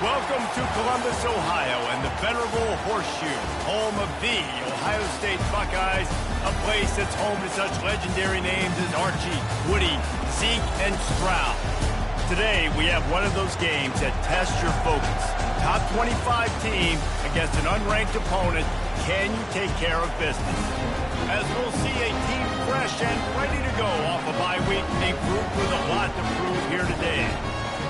Welcome to Columbus, Ohio, and the venerable Horseshoe, home of the Ohio State Buckeyes, a place that's home to such legendary names as Archie, Woody, Zeke, and Stroud. Today, we have one of those games that tests your focus. Top 25 team against an unranked opponent. Can you take care of business? As we'll see a team fresh and ready to go off a bye week, a group with a lot to prove here today.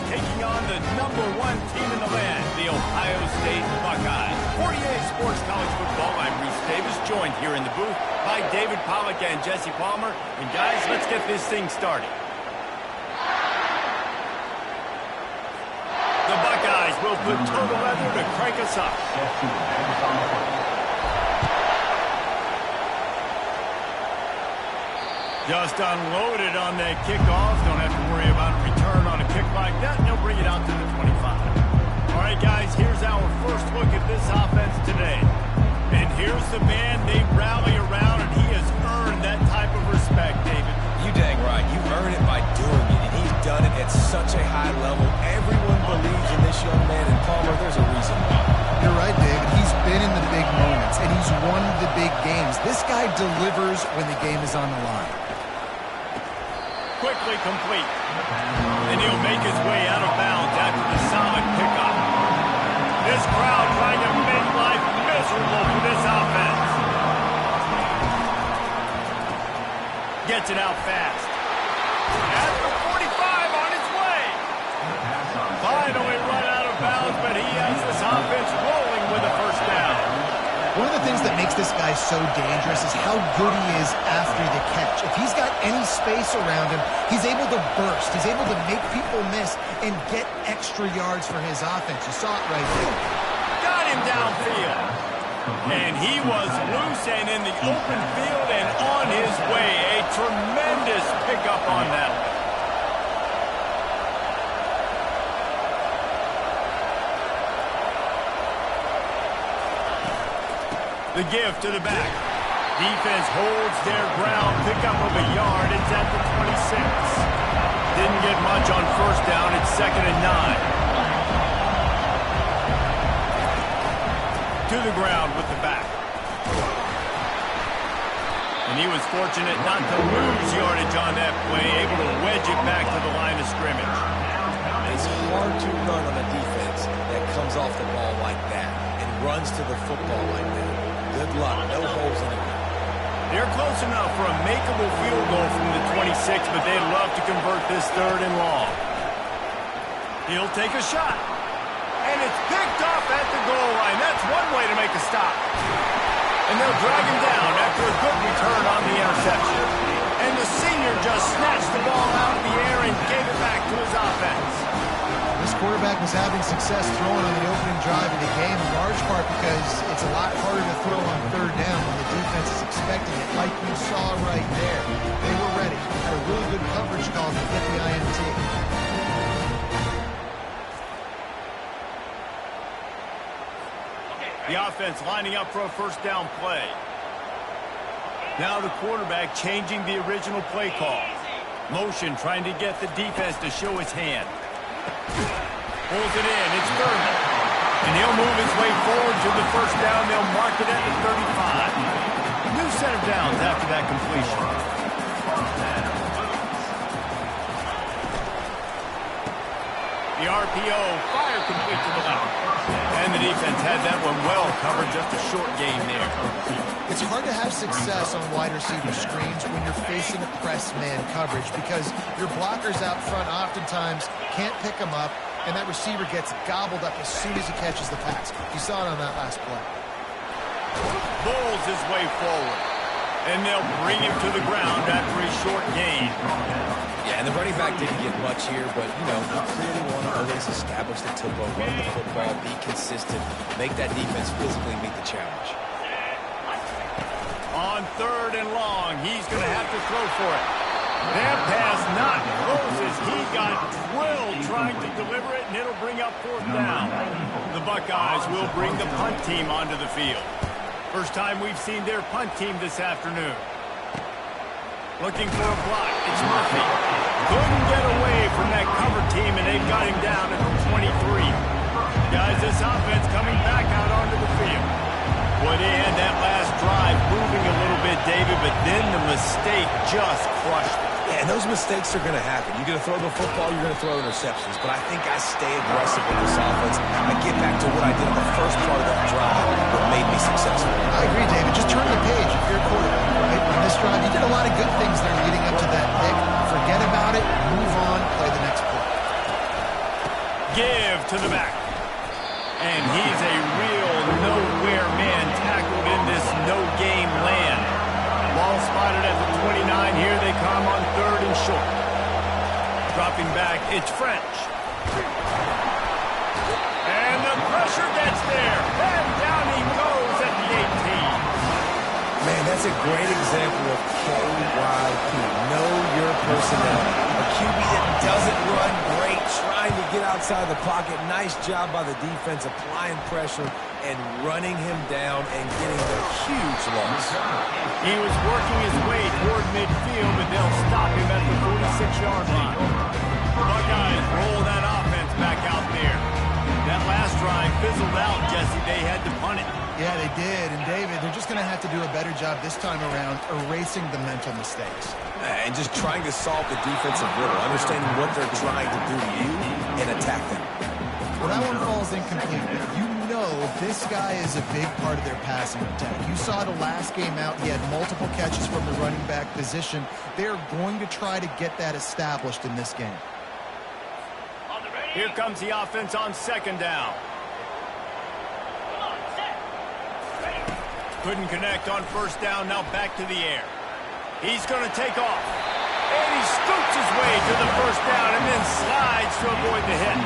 Taking on the #1 team in the land, the Ohio State Buckeyes. 48 Sports College Football, I'm Reese Davis, joined here in the booth by David Pollack and Jesse Palmer. And guys, let's get this thing started. The Buckeyes will put total leather to crank us up. Just unloaded on that kickoff. Don't have to worry about a return on a kick like that. They'll bring it out to the 25. All right, guys, here's our first look at this offense today. And here's the man they rally around, and he has earned that type of respect, David. You dang right. You earn it by doing it, and he's done it at such a high level. Everyone believes in this young man, and Palmer, there's a reason why. You're right, David. He's been in the big moments, and he's won the big games. This guy delivers when the game is on the line. Quickly complete. And he'll make his way out of bounds after the solid pickup. This crowd trying to make life miserable for this offense. Gets it out fast. At the 45 on his way. Finally run out of bounds, but he has this offense rolling with a first down. One of the things that makes this guy so dangerous is how good he is after the catch. If he's got any space around him, he's able to burst. He's able to make people miss and get extra yards for his offense. You saw it right there. Got him downfield. And he was loose and in the open field and on his way. A tremendous pickup on that one. The give to the back. Defense holds their ground. Pickup of a yard. It's at the 26. Didn't get much on first down. It's 2nd and 9. To the ground with the back. And he was fortunate not to lose yardage on that play. Able to wedge it back to the line of scrimmage. It's hard to run on a defense that comes off the ball like that and runs to the football like that. Good luck. No holes anywhere. They're close enough for a makeable field goal from the 26, but they'd love to convert this 3rd and long. He'll take a shot. And it's picked off at the goal line. That's one way to make a stop. And they'll drag him down after a good return on the interception. And the senior just snatched the ball out of the air and gave it back to his offense. This quarterback was having success throwing on the opening drive of the game, in large part because it's a lot harder to throw on 3rd down when the defense is expecting it, like you saw right there. They were ready. Had a really good coverage call to get the INT. The offense lining up for a first down play. Now the quarterback changing the original play call. Motion trying to get the defense to show his hand. Pulls it in. It's Thurman. And he'll move his way forward to the first down. They'll mark it at the 35. New set of downs after that completion. The RPO, fire complete to the left. And the defense had that one well covered, just a short gain there. It's hard to have success on wide receiver screens when you're facing a press man coverage because your blockers out front oftentimes can't pick them up, and that receiver gets gobbled up as soon as he catches the pass. You saw it on that last play. Bowls his way forward. And they'll bring him to the ground after a short gain. Yeah, and the running back didn't get much here, but, you know, we clearly want to always establish the tempo, run the football, be consistent, make that defense physically meet the challenge. On 3rd and long, he's going to have to throw for it. That pass not close as he got drilled trying to deliver it, and it'll bring up 4th down. The Buckeyes will bring the punt team onto the field. First time we've seen their punt team this afternoon. Looking for a block. It's Murphy. Couldn't get away from that cover team, and they've got him down at the 23. Buckeyes, this offense coming back out onto the field. Well, they had that last drive moving a little bit, David, but then the mistake just crushed it. Yeah, and those mistakes are going to happen. You're going to throw the football, you're going to throw interceptions. But I think I stay aggressive with this offense. I get back to what I did in the first part of that drive that made me successful. I agree, David. Just turn the page if you're a quarterback, right? On this drive, you did a lot of good things there leading up to that pick. Forget about it, move on, play the next play. Give to the back. And he's a real nowhere man tackled in this no-game land. Ball spotted at the 29. Here they come on 3rd and short. Dropping back, it's French. And the pressure gets there. And down he goes at the 18. Man, that's a great example of KYP. Know your personnel. A QB that doesn't run great, trying to get outside the pocket. Nice job by the defense applying pressure and running him down and getting the huge loss. He was working his way toward midfield, but they'll stop him at the 46-yard line. Buckeyes roll that offense back out there. That last drive fizzled out, Jesse. They had to punt it. Yeah, they did. And, David, they're just going to have to do a better job this time around erasing the mental mistakes. And just trying to solve the defensive riddle, understanding what they're trying to do to you and attack them. Well, that one falls incomplete. You know this guy is a big part of their passing attack. You saw the last game out. He had multiple catches from the running back position. They're going to try to get that established in this game. Here comes the offense on 2nd down. Couldn't connect on 1st down. Now back to the air. He's going to take off. And he scoots his way to the 1st down and then slides to avoid the hit.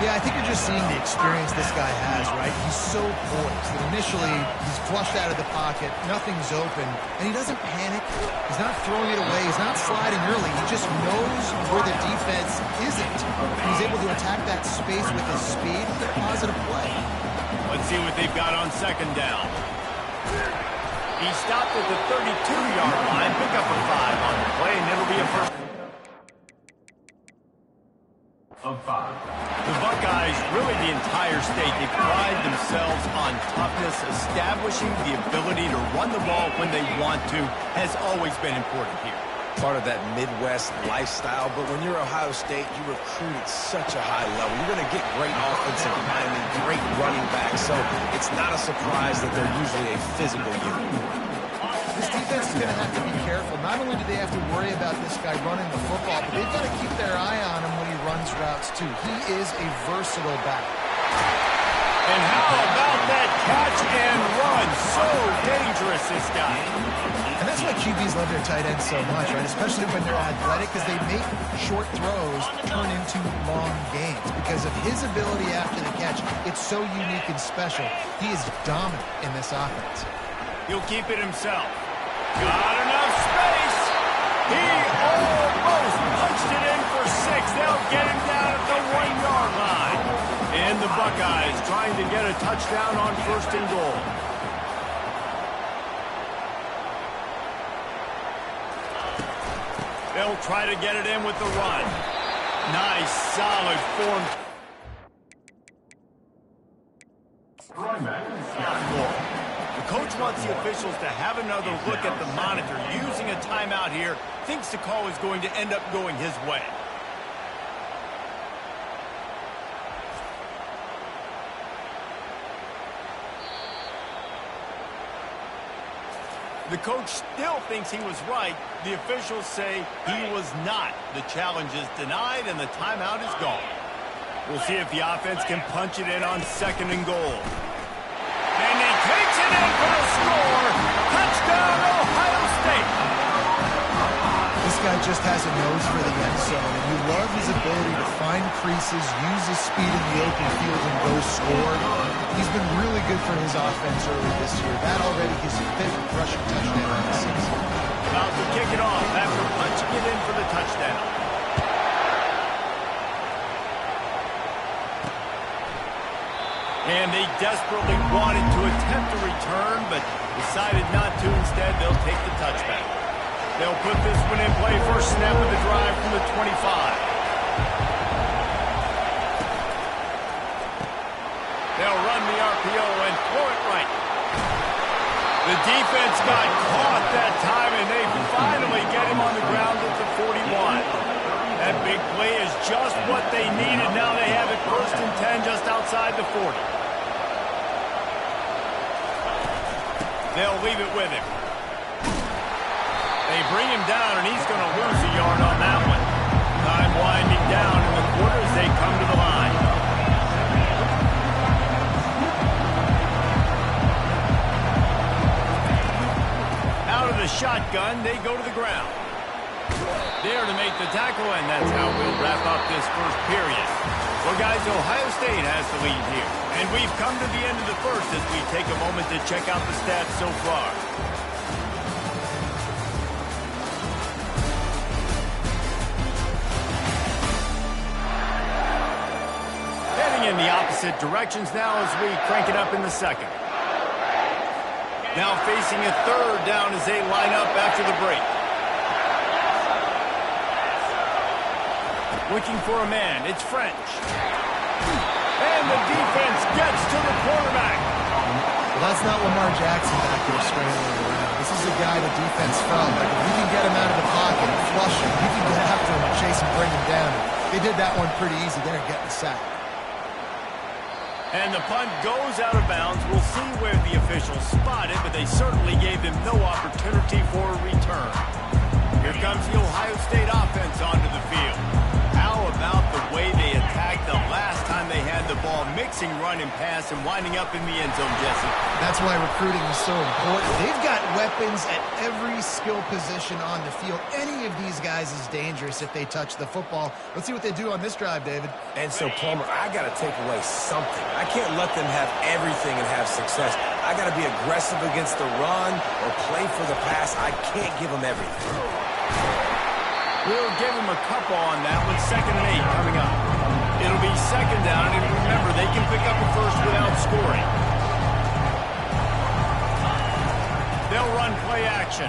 Yeah, I think you're just seeing the experience this guy has, right? He's so poised that initially he's flushed out of the pocket, nothing's open, and he doesn't panic. He's not throwing it away. He's not sliding early. He just knows where the defense isn't. He's able to attack that space with his speed with a positive play. Let's see what they've got on 2nd down. He stopped at the 32-yard line, pick up a 5 on the play, and it'll be a first. Of 5. The Buckeyes, really the entire state, they pride themselves on toughness. Establishing the ability to run the ball when they want to has always been important here. Part of that Midwest lifestyle, but when you're Ohio State, you recruit at such a high level. You're going to get great offensive linemen, great running backs, so it's not a surprise that they're usually a physical unit. This defense is going to have to be careful. Not only do they have to worry about this guy running the football, but they've got to keep their eye on him when he runs routes, too. He is a versatile back. And how about that catch and run? So dangerous, this guy. And that's why QBs love their tight ends so much, right? Especially when they're athletic, because they make short throws turn into long gains. Because of his ability after the catch, it's so unique and special. He is dominant in this offense. He'll keep it himself. Got enough space. He almost punched it in for 6. They'll get him down at the 1-yard line. And the Buckeyes trying to get a touchdown on 1st and goal. They'll try to get it in with the run. Nice, solid form. The coach wants the officials to have another look at the monitor. Using a timeout here, thinks the call is going to end up going his way. The coach still thinks he was right. The officials say he was not. The challenge is denied and the timeout is gone. We'll see if the offense can punch it in on 2nd and goal. And he takes it in for the score. Touchdown, Ohio State. This guy just has a nose for the end zone, and you love his ability to find creases, use his speed in the open field, and go score. He's been really good for his offense early this year. That already his 5th rushing touchdown of the season. About to kick it off after punching it in for the touchdown. And they desperately wanted to attempt a return, but decided not to. Instead, they'll take the touchback. They'll put this one in play. First snap of the drive from the 25. the RPO and throw it right. The defense got caught that time, and they finally get him on the ground at the 41. That big play is just what they needed. Now they have it 1st and 10 just outside the 40. They'll leave it with him. They bring him down, and he's going to lose a yard on that one. Time winding down in the quarter as they come to the line. Out of the shotgun, they go to the ground. There to make the tackle, and that's how we'll wrap up this first period. Well, guys, Ohio State has the lead here. And we've come to the end of the first as we take a moment to check out the stats so far. Heading in the opposite directions now as we crank it up in the second. Now facing a 3rd down as they line up after the break. Looking for a man. It's French. And the defense gets to the quarterback. Well, that's not Lamar Jackson back there scrambling around. This is a guy the defense felt like if we can get him out of the pocket and flush him, we can get after him and chase him, bring him down. They did that one pretty easy there, getting the sack. And the punt goes out of bounds. We'll see where the officials spot it, but they certainly gave them no opportunity for a return. Here comes the Ohio State offense onto the field. How about the way they attacked the last time they had the ball, mixing run and pass and winding up in the end zone, Jesse? That's why recruiting is so important. They've got weapons at every skill position on the field. Any of these guys is dangerous if they touch the football. Let's see what they do on this drive, David. And so, Plummer, I got to take away something. I can't let them have everything and have success. I got to be aggressive against the run or play for the pass. I can't give them everything. We'll give them a couple on that one. 2nd and 8 coming up. It'll be 2nd down, and remember, they can pick up a first without scoring. They'll run play action.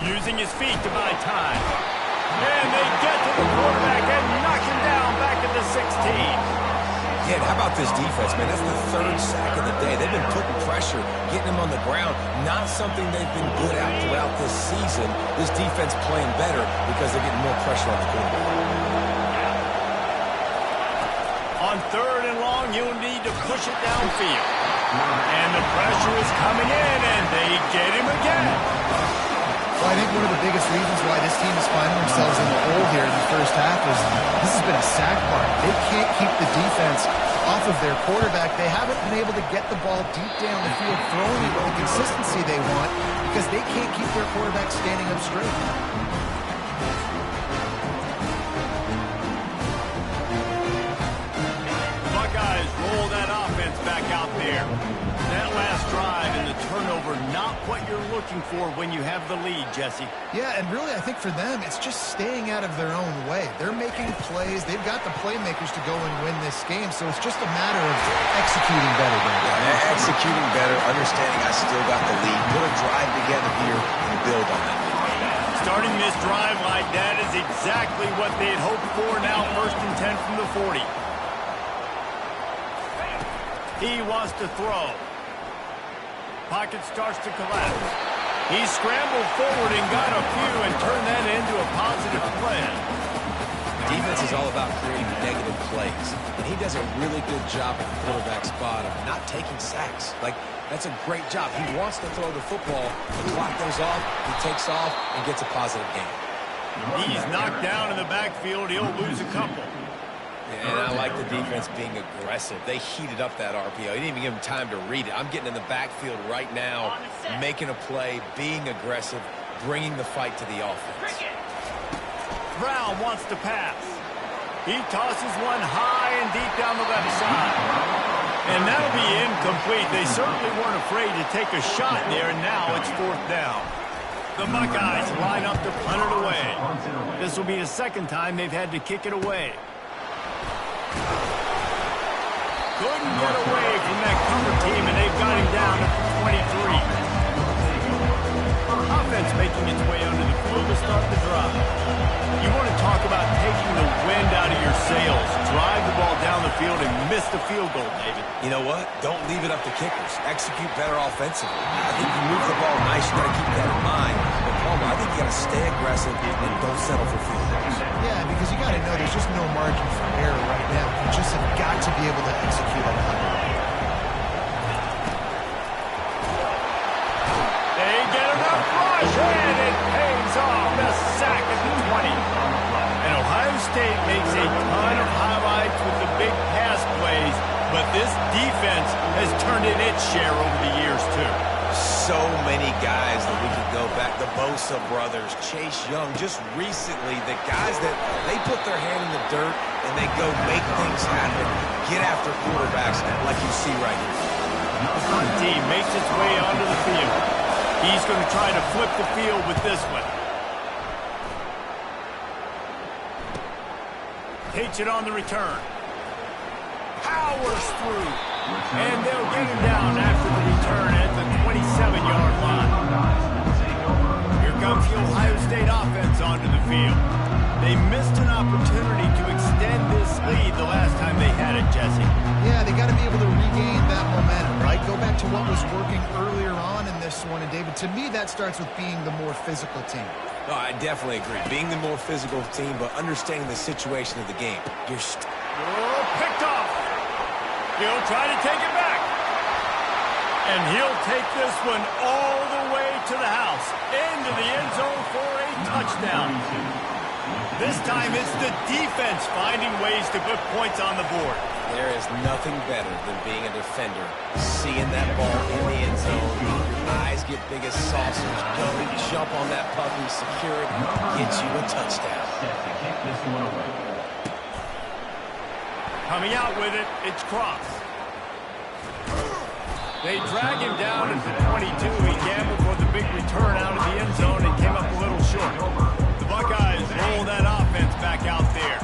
Using his feet to buy time. And they get to the quarterback and knock him down back at the 16. Yeah, how about this defense, man? That's the 3rd sack of the day. They've been putting pressure, getting him on the ground. Not something they've been good at throughout this season. This defense playing better because they're getting more pressure on the quarterback. On 3rd and long, you'll need to push it downfield. And the pressure is coming in, and they get him again. Well, I think one of the biggest reasons why this team is finding themselves in the hole here in the first half is this has been a sack mark. They can't keep the defense off of their quarterback. They haven't been able to get the ball deep down the field, throwing it with the consistency they want because they can't keep their quarterback standing up straight. The Buckeyes roll that offense back out there. That last drive and the turnover, not what you're looking for when you have the lead, Jesse. Yeah, and really I think for them, it's just staying out of their own way. They're making plays. They've got the playmakers to go and win this game, so it's just a matter of executing better. Executing better, understanding I still got the lead. Put a drive together here and build on that. Starting this drive like that is exactly what they had hoped for. Now 1st and 10 from the 40. He wants to throw. Pocket starts to collapse. He scrambled forward and got a few and turned that into a positive play. Defense is all about creating negative plays, and he does a really good job at the quarterback spot of not taking sacks. That's a great job. He wants to throw the football. The clock goes off, he takes off, and gets a positive gain. He's knocked down in the backfield. He'll lose a couple. And I like the defense being aggressive. They heated up that RPO. He didn't even give him time to read it. I'm getting in the backfield right now, making a play, being aggressive, bringing the fight to the offense. Brown wants to pass. He tosses one high and deep down the left side. And that'll be incomplete. They certainly weren't afraid to take a shot there, and now it's 4th down. The Buckeyes line up to punt it away. This will be the 2nd time they've had to kick it away. Couldn't get away from that cover team, and they've got him down at 23. Offense making its way onto the field to start the drive. You want to talk about taking the wind out of your sails. Drive the ball down the field and miss the the field goal, David. You know what? Don't leave it up to kickers. Execute better offensively. I think you move the ball nice. You got to keep that in mind. But Palmer, I think you got to stay aggressive and don't settle for field goals. Yeah, because you got to know there's just no margin for error right now. You just have got to be able to execute at a high level. They get enough rush, and it pays off. The sack at the 20. And Ohio State makes a ton of highlights with the big pass plays, but this defense has turned in its share over the years, too. So many guys that we could go back. The Bosa brothers, Chase Young. Just recently, the guys that they put their hand in the dirt and they go make things happen, get after quarterbacks like you see right here. The front team makes its way onto the field. He's going to try to flip the field with this one. Takes it on the return. Powers through. And they'll get him down after the return at the 27-yard line. Here comes the Ohio State offense onto the field. They missed an opportunity to extend this lead the last time they had it, Jesse. Yeah, they got to be able to regain that momentum, right? Go back to what was working earlier on in this one. And, David, to me, that starts with being the more physical team. No, I definitely agree. Being the more physical team, but understanding the situation of the game. Picked off. He'll try to take it back. And he'll take this one all the way to the house. Into the end zone for a touchdown. This time it's the defense finding ways to put points on the board. There is nothing better than being a defender. Seeing that ball in the end zone, your eyes get big as saucers. Go, jump on that puppy, secure it, get you a touchdown. Coming out with it, it's Cross. They drag him down at the 22. He gambled for the big return out of the end zone and came up a little short. The Buckeyes roll that offense back out there.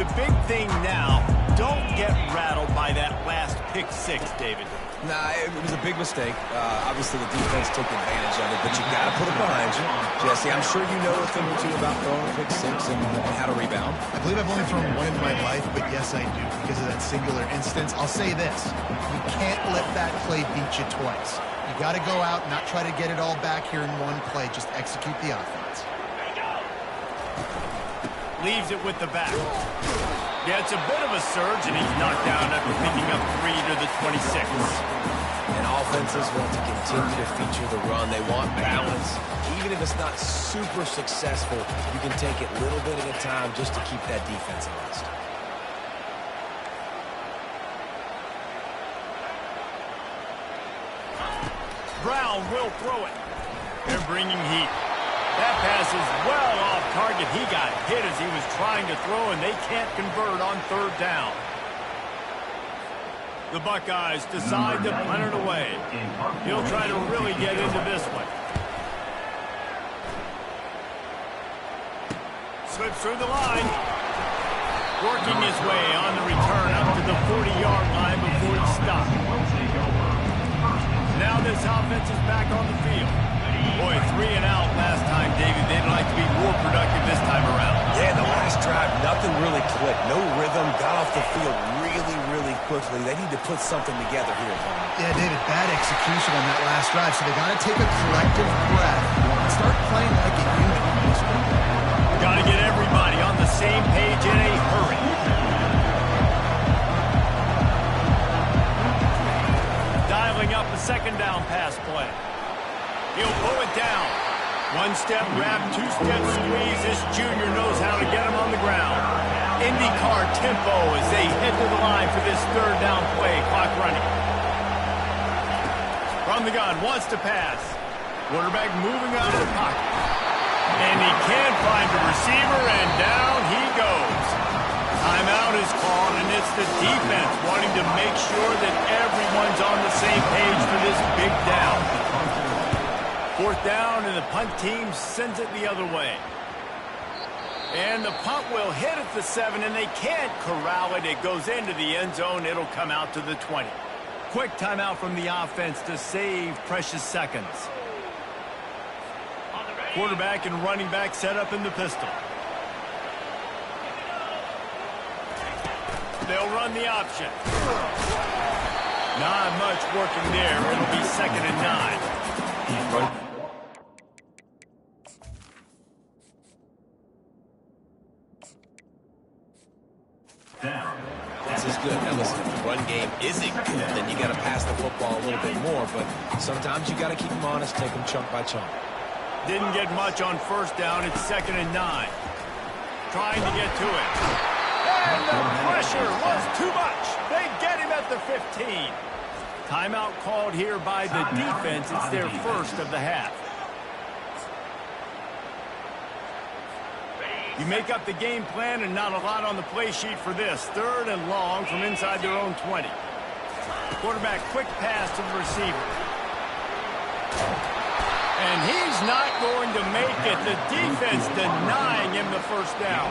The big thing now, don't get rattled by that last pick six, David. Nah, it was a big mistake. Obviously, the defense took advantage of it, but you got to put it behind you. Jesse, I'm sure you know a thing or two about throwing a pick six and how to rebound. I believe I've only thrown one in my life, but yes, I do, because of that singular instance. I'll say this. You can't let that play beat you twice. You got to go out, not try to get it all back here in one play. Just execute the offense. Leaves it with the back. Yeah, it's a bit of a surge, and he's knocked down after picking up 3 to the 26. And offenses want to continue to feature the run. They want balance. Even if it's not super successful, you can take it little bit at a time just to keep that defense honest. Brown will throw it. They're bringing heat. That pass is well off target. He got hit as he was trying to throw, and they can't convert on third down. The Buckeyes decide to punt it away. He'll try to really get into this one. Slips through the line. Working his way on the return up to the 40-yard line before he stopped. Now this offense is back on the field. Boy, 3 and out last time, David. They'd like to be more productive this time around. Yeah, the last drive, nothing really clicked. No rhythm, got off the field really quickly. They need to put something together here. Yeah, David, bad execution on that last drive, so they got to take a collective breath and start playing like a unit. Got to get everybody on the same page in a hurry. Dialing up a second down pass play. He'll pull it down. One step grab, 2-step squeeze. This junior knows how to get him on the ground. IndyCar tempo as they head to the line for this third down play. Clock running. From the gun, wants to pass. Quarterback moving out of the pocket. And he can't find the receiver, and down he goes. Timeout is called, and it's the defense wanting to make sure that everyone's on the same page for this big down. Fourth down, and the punt team sends it the other way. And the punt will hit at the 7, and they can't corral it. It goes into the end zone. It'll come out to the 20. Quick timeout from the offense to save precious seconds. Quarterback and running back set up in the pistol. They'll run the option. Not much working there. It'll be 2nd and 9. This is good. Now listen, if the run game isn't good, then you got to pass the football a little bit more. But sometimes you got to keep them honest, take them chunk by chunk. Didn't get much on 1st down. It's 2nd and 9. Trying to get to it. And the pressure was too much. They get him at the 15. Timeout called here by the defense. It's their first of the half. You make up the game plan and not a lot on the play sheet for this. 3rd and long from inside their own 20. Quarterback quick pass to the receiver. And he's not going to make it. The defense denying him the 1st down.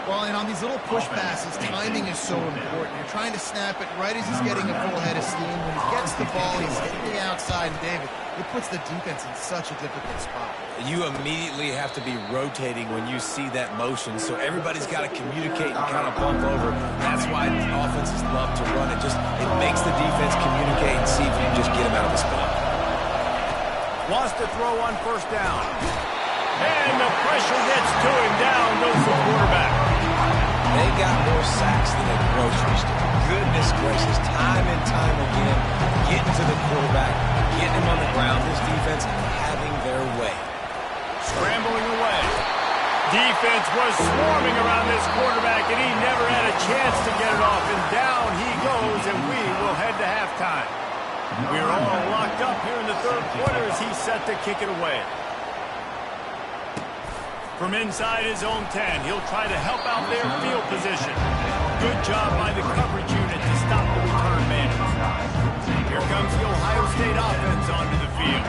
Well, and on these little push passes, timing is so important. You're trying to snap it right as he's getting a full head of steam. When he gets the ball, he's hitting the outside. And David, it puts the defense in such a difficult spot. You immediately have to be rotating when you see that motion, so everybody's got to communicate and kind of bump over. That's why offenses love to run it. It makes the defense communicate and see if you can just get him out of the spot. Wants to throw on 1st down. And the pressure gets to him. Down goes the quarterback. They got more sacks than a grocery store. Goodness gracious, time and time again, getting to the quarterback, getting him on the ground. This defense having their way. Scrambling away. Defense was swarming around this quarterback, and he never had a chance to get it off. And down he goes, and we will head to halftime. We're all locked up here in the 3rd quarter as he's set to kick it away. From inside his own 10, he'll try to help out their field position. Good job by the coverage unit to stop the return man. Here comes the Ohio State offense onto the field.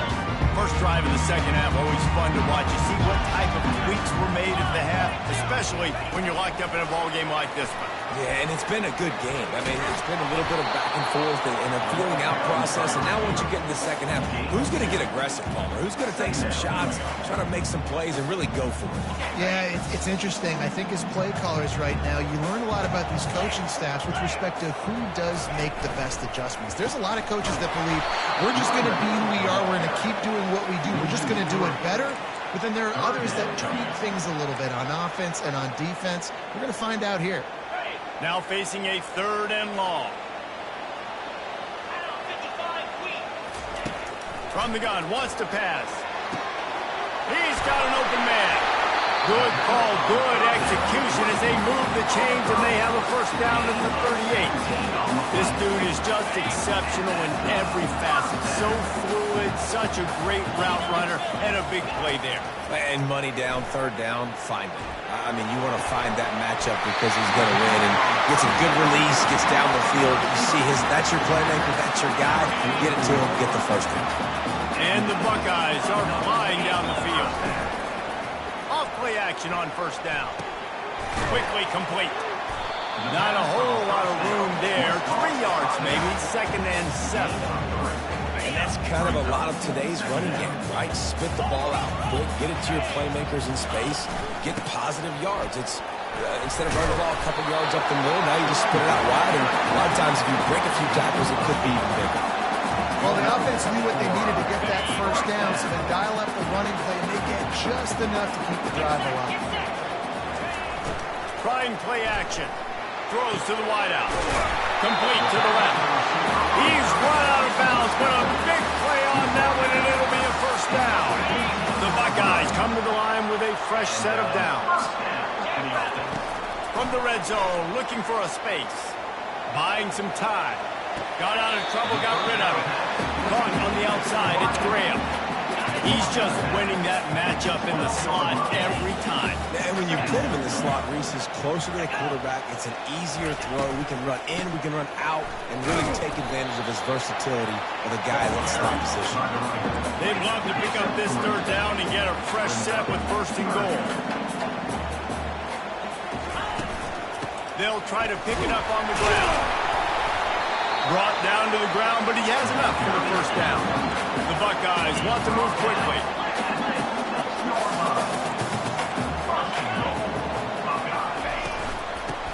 First drive of the 2nd half, always fun to watch. You see what type of tweaks were made at the half, especially when you're locked up in a ball game like this one. Yeah, and it's been a good game. I mean, it's been a little bit of back and forth and a feeling out process. And now once you get in the 2nd half, who's going to get aggressive, Palmer? Who's going to take some shots, try to make some plays, and really go for it? Yeah, it's interesting. I think as play callers right now, you learn a lot about these coaching staffs with respect to who does make the best adjustments. There's a lot of coaches that believe we're just going to be who we are. We're going to keep doing what we do. We're just going to do it better. But then there are others that tweak things a little bit on offense and on defense. We're going to find out here. Now facing a 3rd and long. From the gun, wants to pass. He's got an open man. Good call, good execution as they move the chains and they have a 1st down at the 38. This dude is just exceptional in every facet. So fluid, such a great route runner, and a big play there. And money down, 3rd down, find it. I mean, you want to find that matchup because he's going to win and gets a good release, gets down the field. You see that's your playmaker, that's your guy. You get it to him, get the 1st down. And the Buckeyes are flying down the field. Off play action on 1st down. Quickly complete. Not a whole lot of room there. 3 yards maybe, 2nd and 7. And that's kind of a lot of today's running game, right? Spit the ball out quick, get it to your playmakers in space, get positive yards. It's instead of running the ball a couple yards up the middle, now you just spit it out wide. And a lot of times if you break a few tackles, it could be even bigger. Well, the offense knew what they needed to get that 1st down, so they dial up the running play, and they get just enough to keep the drive alive. Trying play action. Throws to the wideout. Complete to the left. He's run out of bounds, but a big play on that one, and it'll be a 1st down. The Buckeyes come to the line with a fresh set of downs. From the red zone, looking for a space. Buying some time. Got out of trouble, got rid of it. Caught on the outside, it's Graham. He's just winning that matchup in the slot every time. And when you put him in the slot, Reese is closer to the quarterback. It's an easier throw. We can run in, we can run out, and really take advantage of his versatility of the guy in that slot position. They'd love to pick up this 3rd down and get a fresh set with 1st and goal. They'll try to pick it up on the ground. Brought down to the ground, but he has enough for the 1st down. The Buckeyes want to move quickly.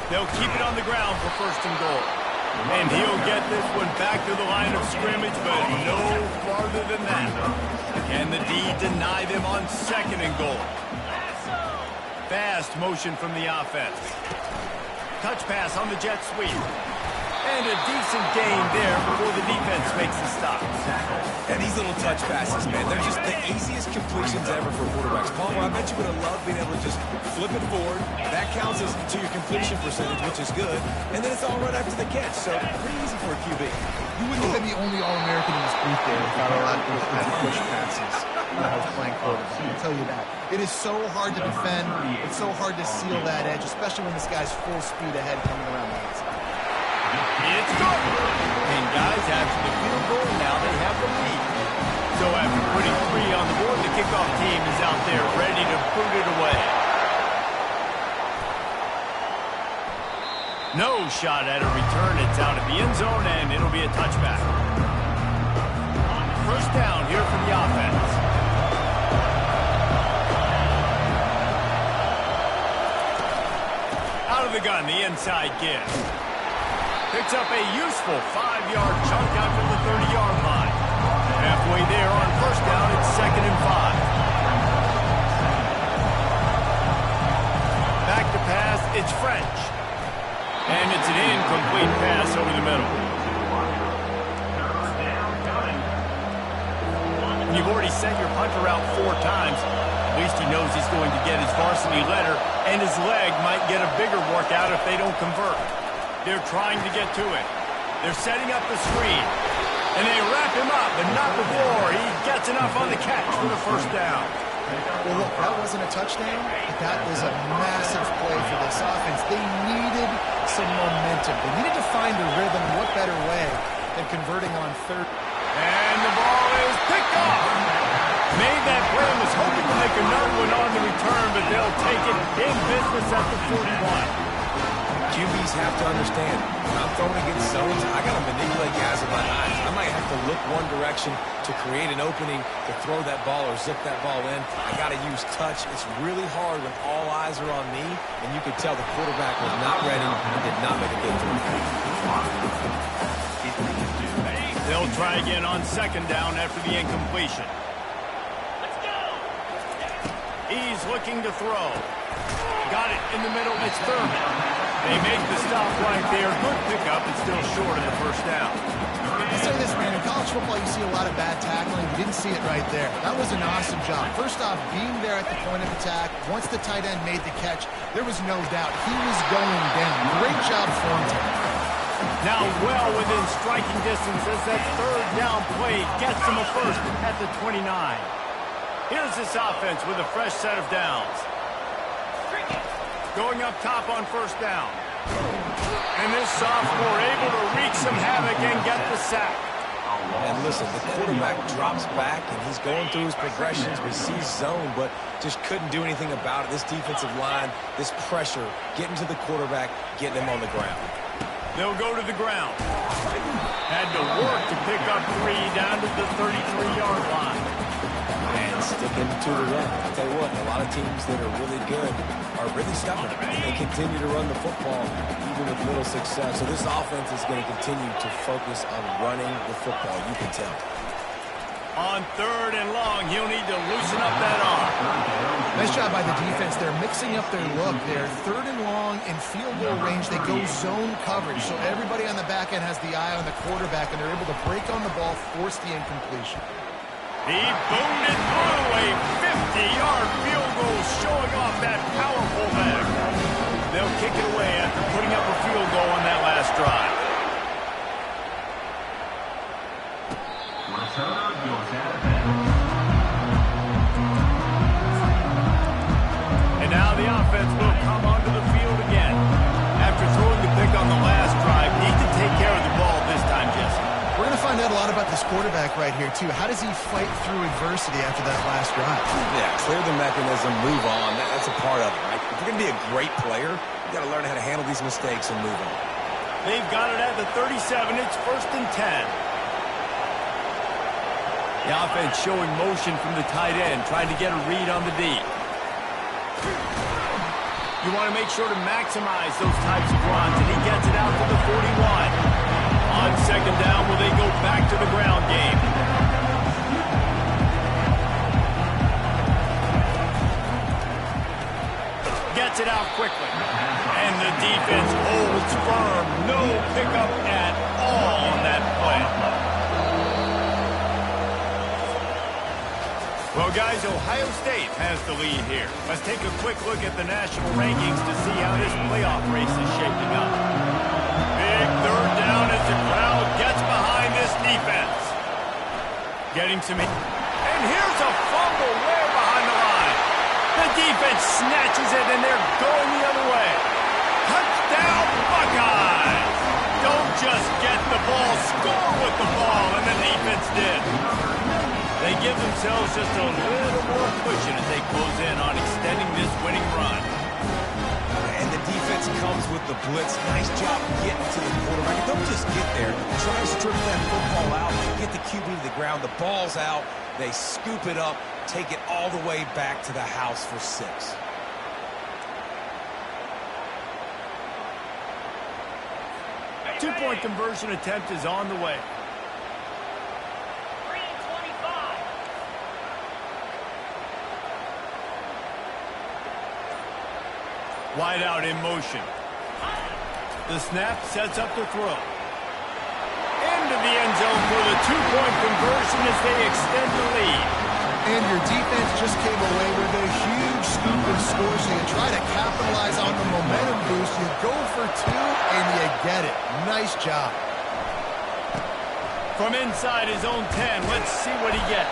They'll keep it on the ground for first and goal. And he'll get this one back to the line of scrimmage, but no farther than that. Can the D deny them on second and goal? Fast motion from the offense. Touch pass on the jet sweep. And a decent gain there before the defense makes the stop. And these little touch passes, man, they're just the easiest completions ever for quarterbacks. Palmer, I bet you would have loved being able to just flip it forward. That counts as to your completion percentage, which is good. And then it's all right after the catch, so pretty easy for a QB. You wouldn't have been the only All-American in this booth there without a lot of those kind of push passes when I was playing quarterback. I'll tell you that. It is so hard to defend. It's so hard to seal that edge, especially when this guy's full speed ahead coming around the outside. It's good. And guys, after the field goal, now they have the lead. So after putting 3 on the board, the kickoff team is out there ready to boot it away. No shot at a return. It's out of the end zone, and it'll be a touchback. First down here for the offense. Out of the gun, the inside give. Picks up a useful 5-yard chunk out from the 30-yard line. Halfway there on first down, it's 2nd and 5. Back to pass, it's French. And it's an incomplete pass over the middle. You've already sent your punter out 4 times. At least he knows he's going to get his varsity letter, and his leg might get a bigger workout if they don't convert. They're trying to get to it. They're setting up the screen. And they wrap him up, but not before he gets enough on the catch for the first down. Well, look, that wasn't a touchdown, but that was a massive play for this offense. They needed some momentum. They needed to find a rhythm. What better way than converting on third? And the ball is picked off. Made that play and was hoping to make another one on the return, but they'll take it in business at the 41. QBs have to understand, when I'm throwing against zones, I got to manipulate guys with my eyes. I might have to look one direction to create an opening to throw that ball or zip that ball in. I got to use touch. It's really hard when all eyes are on me, and you could tell the quarterback was not ready and did not make a good throw. They'll try again on second down after the incompletion. He's looking to throw. Got it in the middle. It's Thurman. They make the stop right there. Good pickup, and still short of the first down. I'll say this, man. In college football, you see a lot of bad tackling. You didn't see it right there. That was an awesome job. First off, being there at the point of attack. Once the tight end made the catch, there was no doubt he was going down. Great job for him. Now well within striking distance as that third down play gets him a first at the 29. Here's this offense with a fresh set of downs. Going up top on first down. And this sophomore able to wreak some havoc and get the sack. And listen, the quarterback drops back, and he's going through his progressions. We see zone, but just couldn't do anything about it. This defensive line, this pressure, getting to the quarterback, getting him on the ground. They'll go to the ground. Had to work to pick up 3 down to the 33-yard line. And sticking to the run. I'll tell you what, a lot of teams that are really good are really stubborn. They continue to run the football even with little success. So this offense is going to continue to focus on running the football. You can tell. On third and long, he'll need to loosen up that arm. Nice job by the defense. They're mixing up their look. They're third and long in field goal range. They go zone coverage. So everybody on the back end has the eye on the quarterback, and they're able to break on the ball, force the incompletion. He boomed it through a 50-yard field goal, showing off that powerful leg. They'll kick it away after putting up a field goal on that last drive. And now the offense will come onto the field again. After throwing the pick on the last drive, need to take care of the ball this time, Jesse. We're going to find out a lot about this quarterback right here, too. How does he fight through adversity after that last drive? Yeah, clear the mechanism, move on. That's a part of it, right? If you're going to be a great player, you got to learn how to handle these mistakes and move on. They've got it at the 37. It's 1st and 10. The offense showing motion from the tight end, trying to get a read on the D. You want to make sure to maximize those types of runs, and he gets it out to the 41. On second down, will they go back to the ground game? Gets it out quickly. And the defense holds firm. No pickup at all on that play. Well, guys, Ohio State has the lead here. Let's take a quick look at the national rankings to see how this playoff race is shaping up. Big third down as the crowd gets behind this defense. Getting some... And here's a fumble way behind the line. The defense snatches it, and they're going the other way. Touchdown, Buckeyes! Don't just get the ball, score with the ball, and the defense did. They give themselves just a little more cushion as they close in on extending this winning run. And the defense comes with the blitz. Nice job getting to the quarterback. Don't just get there. Try to strip that football out. Get the QB to the ground. The ball's out. They scoop it up, take it all the way back to the house for 6. Two-point conversion attempt is on the way. Wide out in motion. The snap sets up the throw. Into the end zone for the two-point conversion as they extend the lead. And your defense just came away with a huge scoop and score, so you try to capitalize on the momentum boost. You go for 2, and you get it. Nice job. From inside his own 10, let's see what he gets.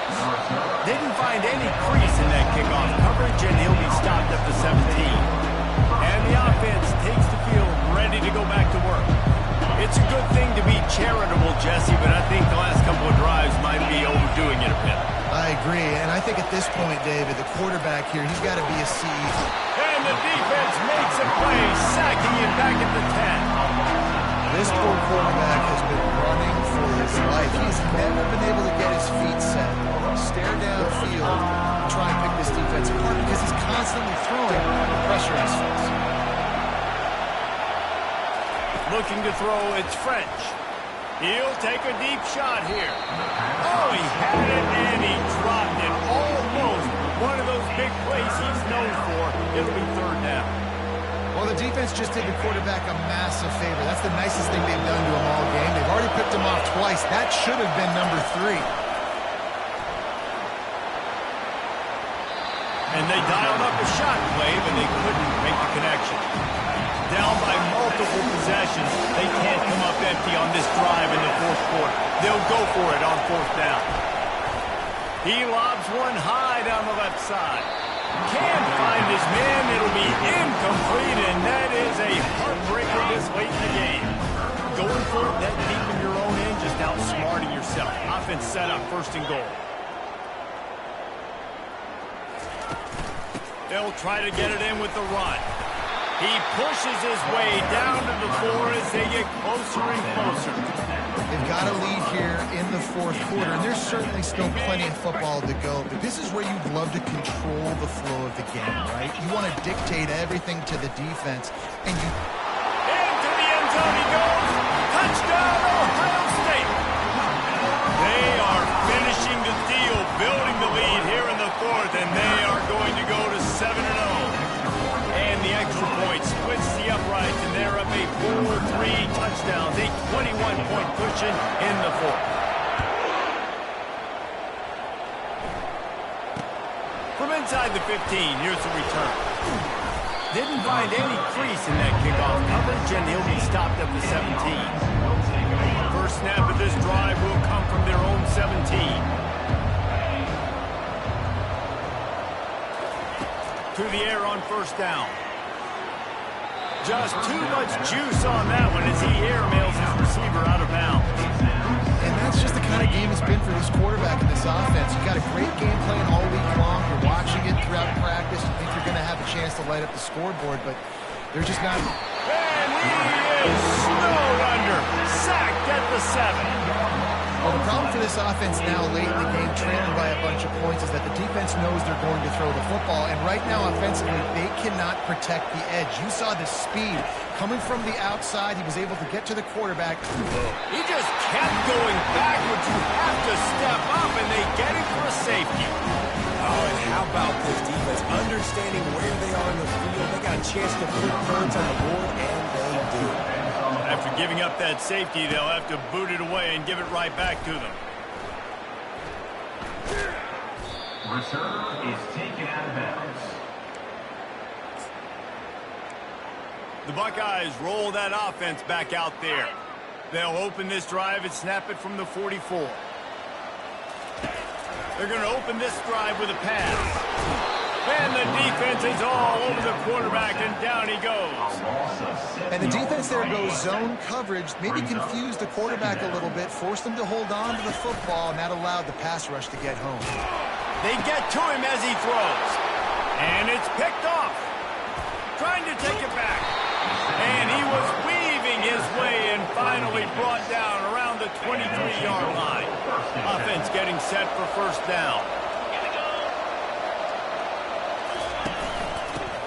Didn't find any crease in that kickoff coverage, and he'll be stopped at the 17. And the offense takes the field ready to go back to work. It's a good thing to be charitable, Jesse, but I think the last couple of drives might be overdoing it a bit. I agree, and I think at this point, David, the quarterback here, he's got to be a C. And the defense makes a play, sacking him back at the 10. This poor quarterback has been running for his life. He's never been able to get his feet set, stare downfield, and try and pick this defense apart because he's constantly throwing pressure in his face. Looking to throw, it's French. He'll take a deep shot here. Oh, he had it and he dropped it. Almost one of those big plays he's known for. It'll be third down. Well, the defense just did the quarterback a massive favor. That's the nicest thing they've done to him all game. They've already picked him off twice. That should have been number 3. And they dialed up a shot play, but they couldn't make the connection. Down by multiple possessions, they can't come up empty on this drive in the fourth quarter. They'll go for it on fourth down. He lobs one high down the left side. Can't find his man. It'll be incomplete, and that is a heartbreaker this late in the game. Going for it that deep in your own end, just outsmarting yourself. Offense set up, first and goal. They'll try to get it in with the run. He pushes his way down to the 4 as they get closer and closer. They've got a lead here in the fourth quarter, and there's certainly still plenty of football to go, but this is where you'd love to control the flow of the game, right? You want to dictate everything to the defense, and you... Into the end zone he goes. Touchdown, Ohio State. They are finishing the deal, building the lead here in the fourth, and they are going to go to 7-0. And the extra point splits the uprights, and they're up a 4-3 touchdowns, a 21-point cushion in the fourth. From inside the 15, here's the return. Didn't find any crease in that kickoff coverage, and he'll be stopped at the 17. First snap of this drive will come from their own 17. To the air on first down. Just too much juice on that one as he airmails his receiver out of bounds. And that's just the kind of game it's been for this quarterback in this offense. You've got a great game plan all week long. You're watching it throughout practice. You think you're going to have a chance to light up the scoreboard, but they're just not... And he is snowed under. Sacked at the 7. Well, the problem for this offense now late in the game, trailing by a bunch of points, is that the defense knows they're going to throw the football. And right now, offensively, they cannot protect the edge. You saw the speed coming from the outside. He was able to get to the quarterback. He just kept going backwards. You have to step up, and they get it for a safety. Oh, and how about this defense? Understanding where they are in the field. They got a chance to put points on the board, and they do. After giving up that safety, they'll have to boot it away and give it right back to them. Return is taken out of bounds. The Buckeyes roll that offense back out there. They'll open this drive and snap it from the 44. They're going to open this drive with a pass. And the defense is all over the quarterback, and down he goes. And the defense there goes zone coverage, maybe confused the quarterback a little bit, forced him to hold on to the football, and that allowed the pass rush to get home. They get to him as he throws. And it's picked off. Trying to take it back. And he was weaving his way and finally brought down around the 23-yard line. Offense getting set for first down.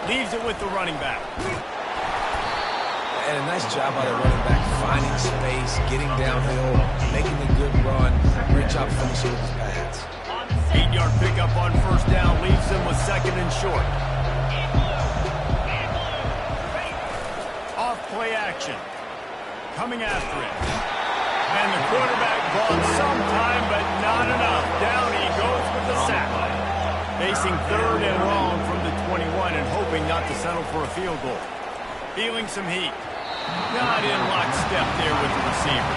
Leaves it with the running back. And a nice job by the running back, finding space, getting downhill, making a good run. Great job finishing with his pads. 8-yard pickup on first down leaves them with second and short. Off play action. Coming after it. And the quarterback bought some time, but not enough. Down he goes with the sack. Facing third and long from the 21 and hoping not to settle for a field goal. Feeling some heat. Not in lockstep there with the receiver.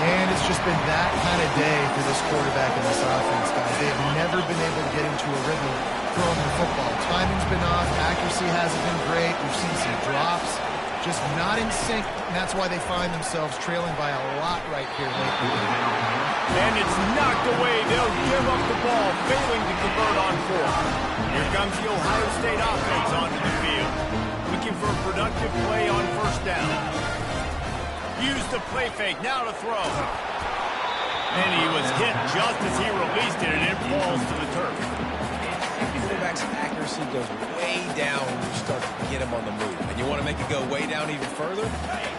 And it's just been that kind of day for this quarterback and this offense, guys. They have never been able to get into a rhythm throwing the football. Timing's been off. Accuracy hasn't been great. We've seen some drops. Just not in sync, and that's why they find themselves trailing by a lot right here lately. And it's knocked away. They'll give up the ball, failing to convert on fourth. Here comes the Ohio State offense onto the field. Looking for a productive play on first down. Use the play fake, now to throw. And he was hit just as he released it, and it falls to the turf. Quarterback's accuracy goes way down when you start to get him on the move. And you want to make it go way down even further?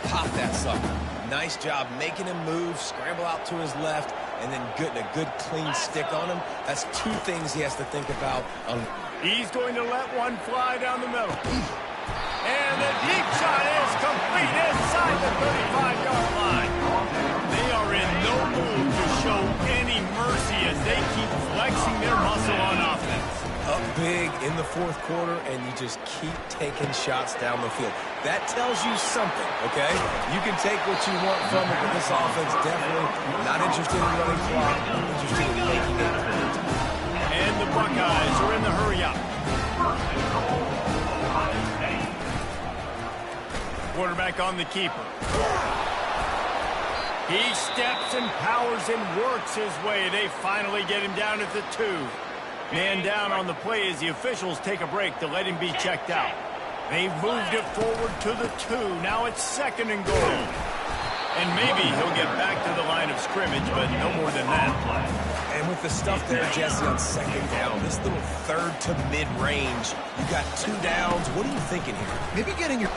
Pop that sucker. Nice job making him move, scramble out to his left, and then getting a good clean stick on him. That's two things he has to think about. He's going to let one fly down the middle. And the deep shot is complete inside the 35-yard line. They are in no mood to show any mercy as they keep flexing their muscle on offense. Up big in the fourth quarter, and you just keep taking shots down the field. That tells you something, okay? You can take what you want from it, but this offense definitely not interested in running clock, interested in making it count. And the Buckeyes are in the hurry-up. Quarterback on the keeper. He steps and powers and works his way. They finally get him down at the 2. Man down on the play as the officials take a break to let him be checked out. They've moved it forward to the 2. Now it's second and goal. And maybe he'll get back to the line of scrimmage, but no more than that. And with the stuff there, Jesse, on second down, this little third to mid-range, you got 2 downs. What are you thinking here? Maybe getting your...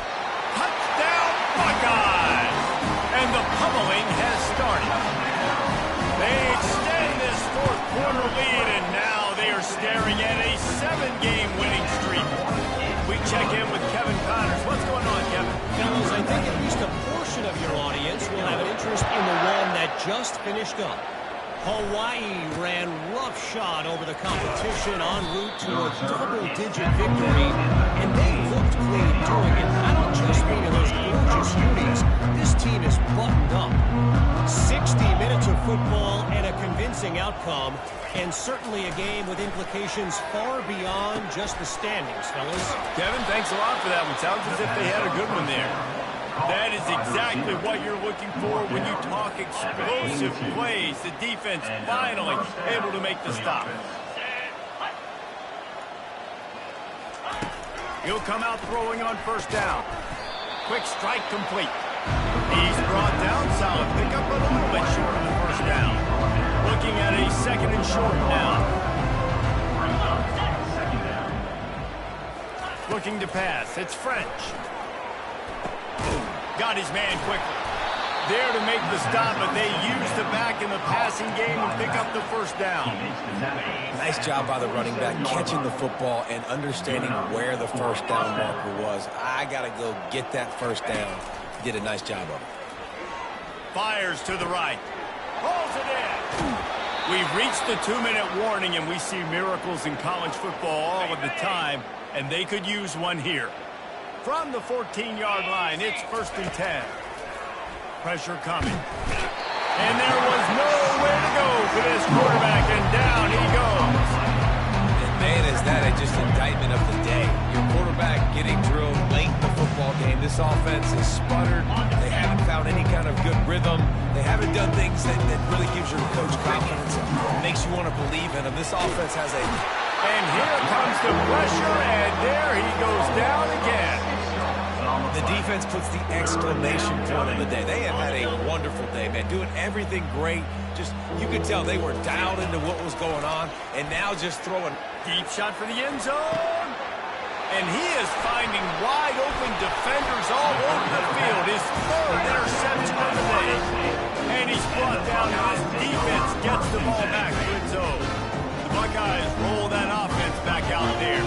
Touchdown, Buckeyes! And the pummeling has started. They extend this fourth quarter lead, and now they are staring at a 7-game winning streak. We check in with Kevin Connors. What's going on, Kevin? Fellas, I think at least a portion of your audience will have an interest in the one that just finished up. Hawaii ran roughshod over the competition en route to a double-digit victory, and they looked clean doing it. I don't just mean in those gorgeous unis. This team is buttoned up. 60 minutes of football and a convincing outcome, and certainly a game with implications far beyond just the standings, fellas. Kevin, thanks a lot for that one. Sounds as if they had a good one there. That is exactly what you're looking for when you talk explosive plays. The defense finally able to make the stop. He'll come out throwing on first down. Quick strike complete. He's brought down, solid pickup, but a little bit short of the first down. Looking at a second and short now. Looking to pass. It's French. Got his man quickly. There to make the stop, but they use the back in the passing game and pick up the first down. Nice job by the running back catching the football and understanding where the first down marker was. I got to go get that first down. Did a nice job of it. Fires to the right. Pulls it in. We've reached the 2-minute warning, and we see miracles in college football all of the time, and they could use one here. From the 14-yard line, it's 1st and 10. Pressure coming. And there was nowhere to go for this quarterback, and down he goes. And man, is that just indictment of the day. Your quarterback getting drilled late in the football game. This offense has sputtered. They haven't found any kind of good rhythm. They haven't done things that really gives your coach confidence and makes you want to believe in them. This offense has a... And here comes the pressure, and there he goes down again. The defense puts the exclamation point on the day. They have had a wonderful day, man, doing everything great. Just, you could tell they were dialed into what was going on, and now just throwing. Deep shot for the end zone. And he is finding wide open defenders all over the field. His 3rd interception of the day. And he's brought down, and his defense gets the ball back to its own. The Buckeyes roll that offense back out there.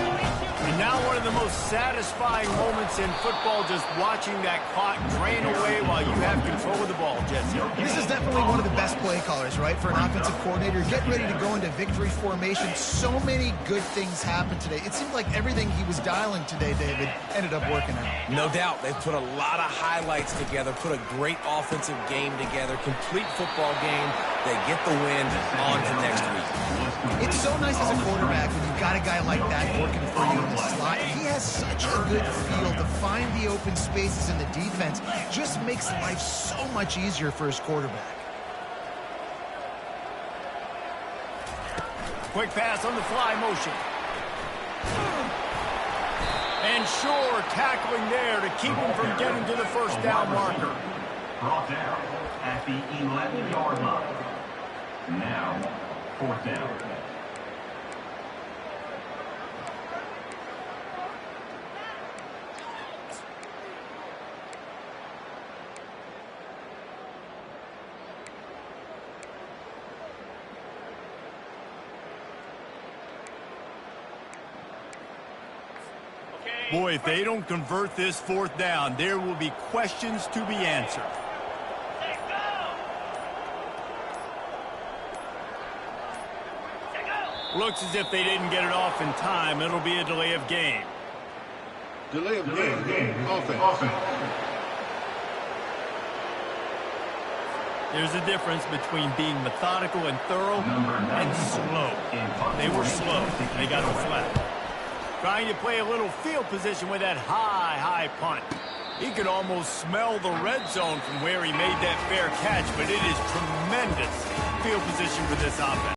And now one of the most satisfying moments in football, just watching that clock drain away while you have control of the ball, Jesse. This is definitely one of the best play callers, right, for an offensive coordinator. Getting ready to go into victory formation. So many good things happened today. It seemed like everything he was dialing today, David, ended up working out. No doubt. They've put a lot of highlights together, put a great offensive game together, complete football game. They get the win on to next week. It's so nice as a quarterback when you've got a guy like that working for you in the slot. He has such a good feel to find the open spaces in the defense. Just makes life so much easier for his quarterback. Quick pass on the fly motion. And sure, tackling there to keep him from getting to the first down marker. Brought down at the 11-yard line. Now, 4th down. Boy, if they don't convert this 4th down, there will be questions to be answered. Looks as if they didn't get it off in time. It'll be a delay of game. Delay of game. Offense. There's a difference between being methodical and thorough and slow. They were slow. They got the flat. Trying to play a little field position with that high punt. He could almost smell the red zone from where he made that fair catch, but it is tremendous field position for this offense.